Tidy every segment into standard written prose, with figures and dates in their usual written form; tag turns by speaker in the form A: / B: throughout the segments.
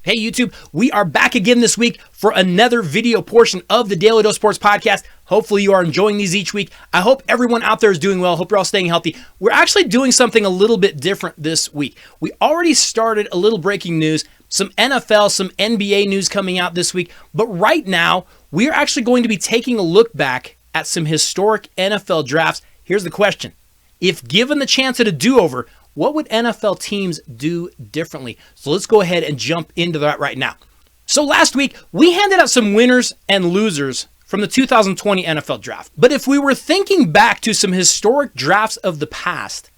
A: Hey YouTube, we are back again this week for another video portion of the Daly Dose Sports Podcast. Hopefully you are enjoying these each week. I hope everyone out there is doing well. Hope you're all staying healthy. We're actually doing something a little bit different this week. We already started a little breaking news, some NFL, some NBA news coming out this week. But right now, we are actually going to be taking a look back at some historic NFL drafts. Here's the question. If given the chance at a do-over, what would NFL teams do differently? So let's go ahead and jump into that right now. So last week, we handed out some winners and losers from the 2020 NFL draft. But if we were thinking back to some historic drafts of the past,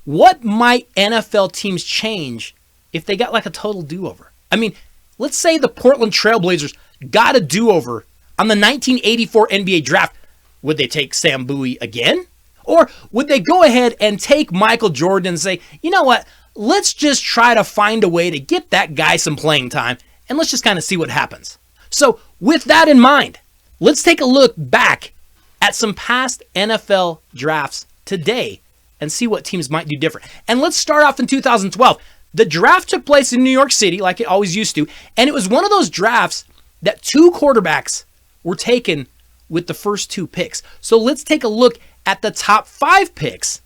A: what might NFL teams change if they got like a total do-over? I mean, let's say the Portland Trailblazers got a do-over on the 1984 NBA draft. Would they take Sam Bowie again? Or would they go ahead and take Michael Jordan and say, you know what, let's just try to find a way to get that guy some playing time and let's just kind of see what happens. So with that in mind, let's take a look back at some past NFL drafts today and see what teams might do different. And let's start off in 2012. The draft took place in New York City like it always used to, and it was one of those drafts that two quarterbacks were taken with the first two picks. So let's take a look at the top 5 picks,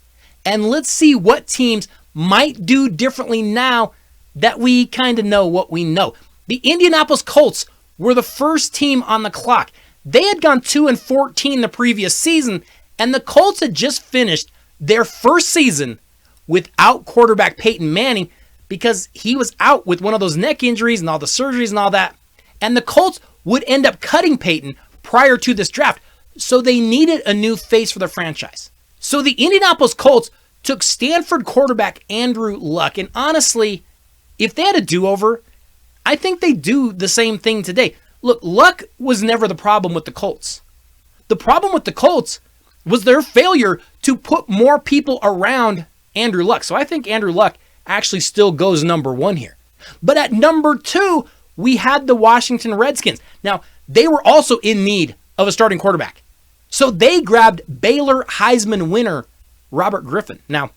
A: and let's see what teams might do differently now that we kind of know what we know. The Indianapolis Colts were the first team on the clock. They had gone 2-14 the previous season, and the Colts had just finished their first season without quarterback Peyton Manning because he was out with one of those neck injuries and all the surgeries and all that. And the Colts would end up cutting Peyton prior to this draft. So they needed a new face for the franchise. So the Indianapolis Colts took Stanford quarterback Andrew Luck. And honestly, if they had a do-over, I think they do the same thing today. Look, Luck was never the problem with the Colts. The problem with the Colts was their failure to put more people around Andrew Luck. So I think Andrew Luck actually still goes number 1 here. But at number 2, we had the Washington Redskins. Now, they were also in need of a starting quarterback. So they grabbed Baylor Heisman winner Robert Griffin. Now,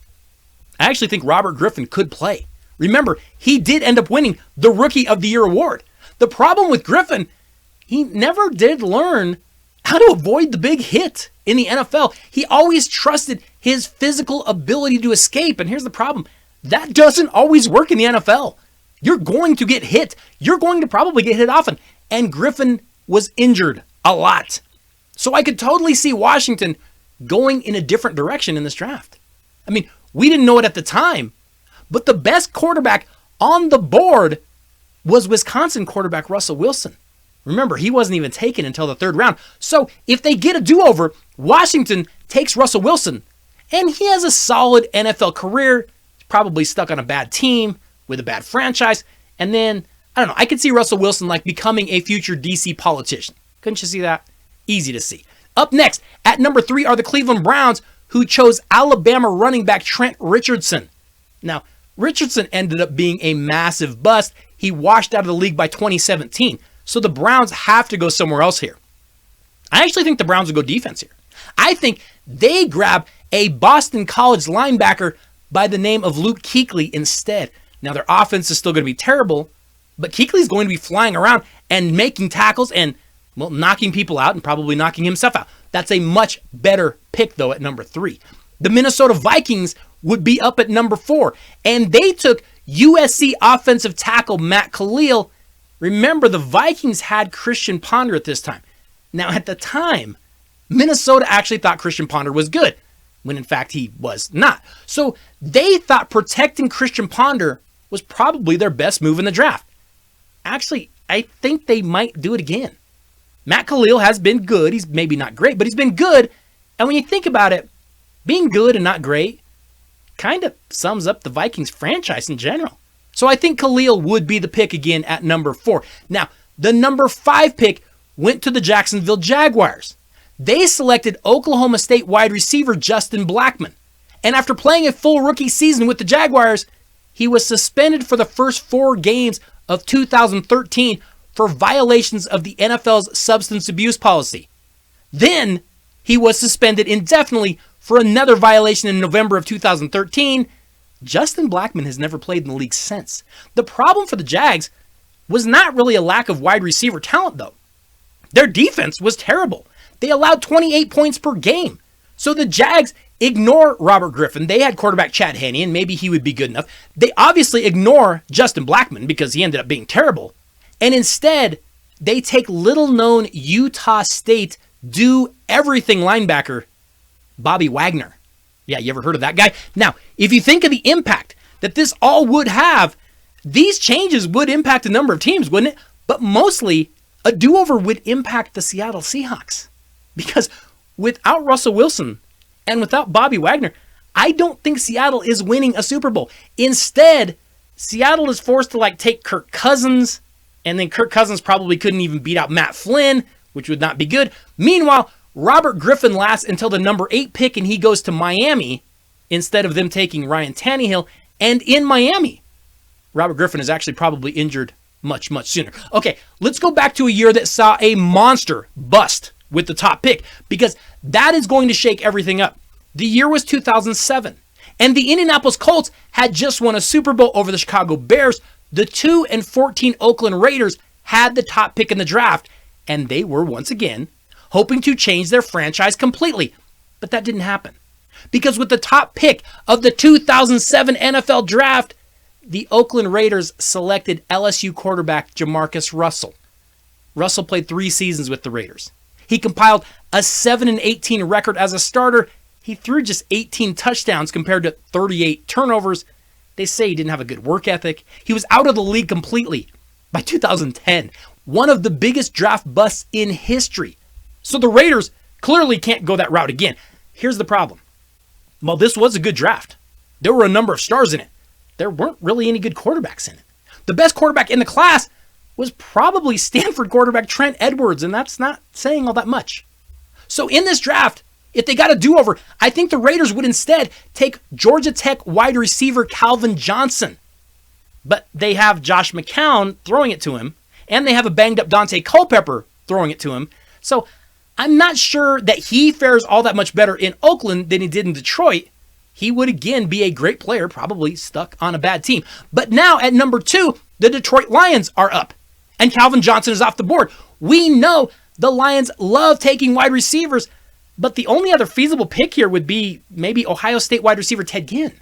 A: I actually think Robert Griffin could play. Remember, he did end up winning the Rookie of the Year award. The problem with Griffin, he never did learn how to avoid the big hit in the NFL. He always trusted his physical ability to escape. And here's the problem. That doesn't always work in the NFL. You're going to get hit. You're going to probably get hit often. And Griffin was injured a lot. So I could totally see Washington going in a different direction in this draft. I mean, we didn't know it at the time, but the best quarterback on the board was Wisconsin quarterback Russell Wilson. Remember, he wasn't even taken until the 3rd round. So if they get a do-over, Washington takes Russell Wilson, and he has a solid NFL career. He's probably stuck on a bad team with a bad franchise. And then, I don't know, I could see Russell Wilson like becoming a future DC politician. Couldn't you see that? Easy to see. Up next, at number 3 are the Cleveland Browns, who chose Alabama running back Trent Richardson. Now, Richardson ended up being a massive bust. He washed out of the league by 2017. So the Browns have to go somewhere else here. I actually think the Browns will go defense here. I think they grab a Boston College linebacker by the name of Luke Kuechly instead. Now, their offense is still going to be terrible, but Kuechly's going to be flying around and making tackles and knocking people out and probably knocking himself out. That's a much better pick, though, at number 3. The Minnesota Vikings would be up at number 4, and they took USC offensive tackle Matt Khalil. Remember, the Vikings had Christian Ponder at this time. Now, at the time, Minnesota actually thought Christian Ponder was good, when in fact he was not. So they thought protecting Christian Ponder was probably their best move in the draft. Actually, I think they might do it again. Matt Khalil has been good. He's maybe not great, but he's been good. And when you think about it, being good and not great kind of sums up the Vikings franchise in general. So I think Khalil would be the pick again at number 4. Now, the number 5 pick went to the Jacksonville Jaguars. They selected Oklahoma State wide receiver Justin Blackmon. And after playing a full rookie season with the Jaguars, he was suspended for the first 4 games of 2013 for violations of the NFL's substance abuse policy. Then he was suspended indefinitely for another violation in November of 2013. Justin Blackmon has never played in the league since. The problem for the Jags was not really a lack of wide receiver talent, though. Their defense was terrible. They allowed 28 points per game. So the Jags ignore Robert Griffin. They had quarterback Chad Henne, and maybe he would be good enough. They obviously ignore Justin Blackmon because he ended up being terrible. And instead, they take little-known Utah State do-everything linebacker Bobby Wagner. Yeah, you ever heard of that guy? Now, if you think of the impact that this all would have, these changes would impact a number of teams, wouldn't it? But mostly, a do-over would impact the Seattle Seahawks. Because without Russell Wilson and without Bobby Wagner, I don't think Seattle is winning a Super Bowl. Instead, Seattle is forced to take Kirk Cousins, and then Kirk Cousins probably couldn't even beat out Matt Flynn, which would not be good. Meanwhile, Robert Griffin lasts until the number 8 pick and he goes to Miami instead of them taking Ryan Tannehill. And in Miami, Robert Griffin is actually probably injured much, much sooner. Okay, let's go back to a year that saw a monster bust with the top pick, because that is going to shake everything up. The year was 2007, and the Indianapolis Colts had just won a Super Bowl over the Chicago Bears. The 2-14 Oakland Raiders had the top pick in the draft, and they were once again hoping to change their franchise completely. But that didn't happen, because with the top pick of the 2007 NFL Draft, the Oakland Raiders selected LSU quarterback Jamarcus Russell. Russell played 3 seasons with the Raiders. He compiled a 7-18 record as a starter. He threw just 18 touchdowns compared to 38 turnovers. They say he didn't have a good work ethic. He was out of the league completely by 2010. One of the biggest draft busts in history. So the Raiders clearly can't go that route again. Here's the problem. While this was a good draft, there were a number of stars in it. There weren't really any good quarterbacks in it. The best quarterback in the class was probably Stanford quarterback Trent Edwards, and that's not saying all that much. So in this draft, if they got a do-over, I think the Raiders would instead take Georgia Tech wide receiver Calvin Johnson. But they have Josh McCown throwing it to him, and they have a banged-up Dante Culpepper throwing it to him. So I'm not sure that he fares all that much better in Oakland than he did in Detroit. He would again be a great player, probably stuck on a bad team. But now at number 2, the Detroit Lions are up, and Calvin Johnson is off the board. We know the Lions love taking wide receivers, but the only other feasible pick here would be maybe Ohio State wide receiver Ted Ginn.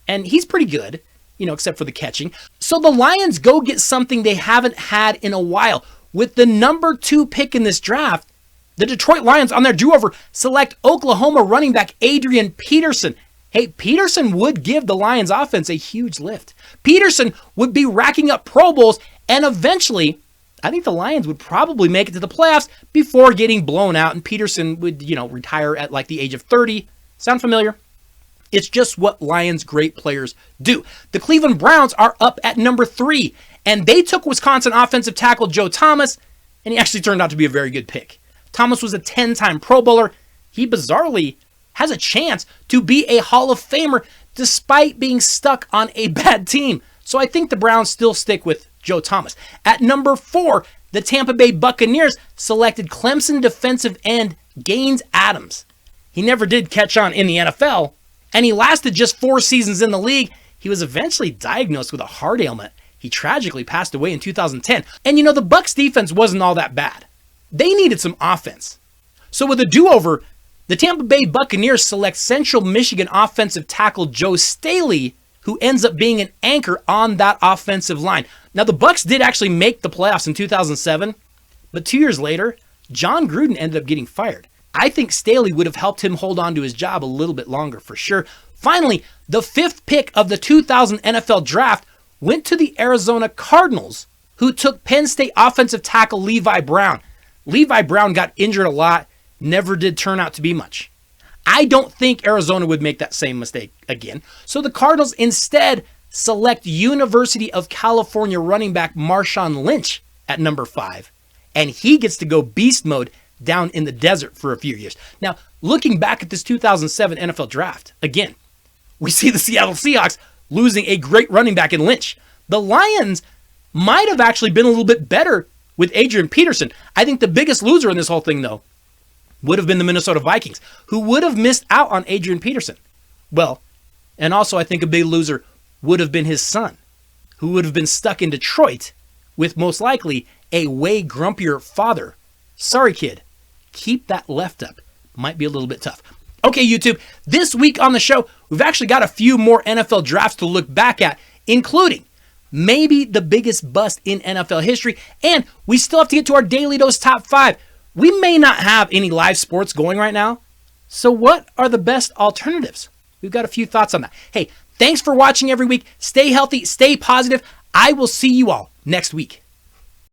A: And he's pretty good, except for the catching. So the Lions go get something they haven't had in a while. With the number 2 pick in this draft, the Detroit Lions on their do-over select Oklahoma running back Adrian Peterson. Hey, Peterson would give the Lions offense a huge lift. Peterson would be racking up Pro Bowls, and eventually, I think the Lions would probably make it to the playoffs before getting blown out, and Peterson would, retire at the age of 30. Sound familiar? It's just what Lions great players do. The Cleveland Browns are up at number 3, and they took Wisconsin offensive tackle Joe Thomas, and he actually turned out to be a very good pick. Thomas was a 10-time Pro Bowler. He bizarrely has a chance to be a Hall of Famer despite being stuck on a bad team. So I think the Browns still stick with Joe Thomas. At number 4, the Tampa Bay Buccaneers selected Clemson defensive end Gaines Adams. He never did catch on in the NFL, and he lasted just 4 seasons in the league. He was eventually diagnosed with a heart ailment. He tragically passed away in 2010. And the Bucs defense wasn't all that bad. They needed some offense. So with a do-over, the Tampa Bay Buccaneers select Central Michigan offensive tackle Joe Staley, who ends up being an anchor on that offensive line. Now, the Bucs did actually make the playoffs in 2007, but 2 years later, John Gruden ended up getting fired. I think Staley would have helped him hold on to his job a little bit longer for sure. Finally, the 5th pick of the 2000 NFL Draft went to the Arizona Cardinals, who took Penn State offensive tackle Levi Brown. Levi Brown got injured a lot, never did turn out to be much. I don't think Arizona would make that same mistake again. So the Cardinals instead select University of California running back Marshawn Lynch at number 5. And he gets to go beast mode down in the desert for a few years. Now, looking back at this 2007 NFL Draft, again, we see the Seattle Seahawks losing a great running back in Lynch. The Lions might have actually been a little bit better with Adrian Peterson. I think the biggest loser in this whole thing, though, would have been the Minnesota Vikings, who would have missed out on Adrian Peterson. Well, and also I think a big loser would have been his son, who would have been stuck in Detroit with most likely a way grumpier father. Sorry, kid. Keep that left up. Might be a little bit tough. Okay, YouTube, this week on the show, we've actually got a few more NFL drafts to look back at, including maybe the biggest bust in NFL history, and we still have to get to our Daly Dose top 5. We may not have any live sports going right now, so what are the best alternatives? We've got a few thoughts on that. Hey, thanks for watching every week. Stay healthy, stay positive. I will see you all next week.